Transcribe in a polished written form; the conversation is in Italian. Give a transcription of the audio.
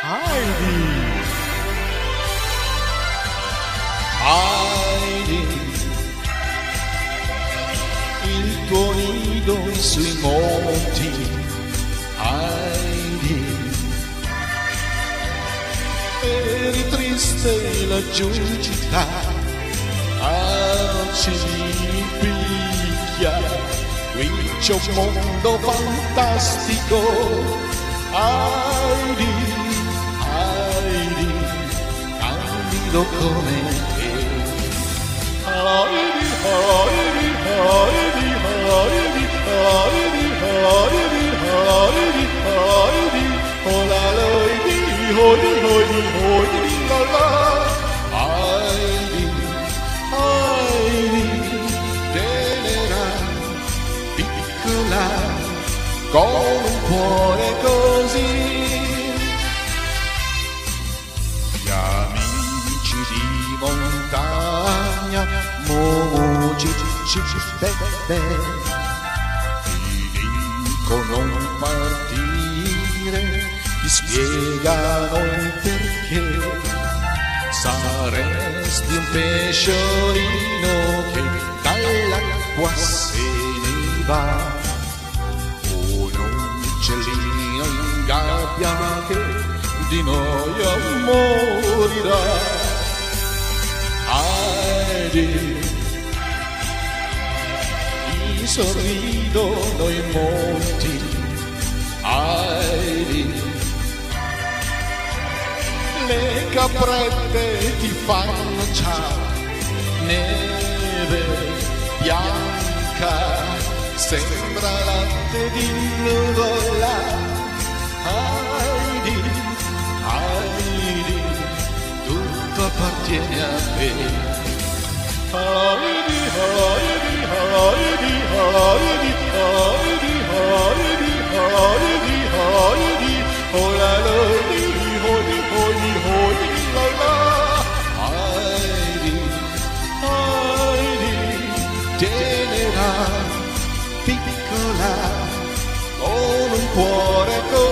Heidi, Heidi, il tuo nido sui monti, Heidi, eri triste laggiù in città, ci picchia, qui c'è un mondo fantastico, Heidi, Heidi, candido come te. Heidi, Heidi, Heidi, Heidi, Heidi, Heidi, Heidi, Heidi, oh la Heidi, Heidi, Heidi, Heidi, la la. Heidi, Heidi, tenera, piccola, con un cuore così. Gli amici di montagna, bebe, ti dicono non partire, ti spiegano il perché. Saresti un pesciolino che dall'acqua se ne va, un uccellino in gabbia che di noia morirà. Heidi, ti sorridono i monti, Heidi, le caprette ti fanno ciao, neve bianca, sembra latte di nuvola, Heidi, Heidi, tutto appartiene a te. Heidi, Heidi, Heidi, Heidi, Heidi, Heidi, Heidi, Heidi, oh la Heidi, Heidi, Heidi, Heidi, la la. Heidi, Heidi, tenera, piccola, con un cuore così.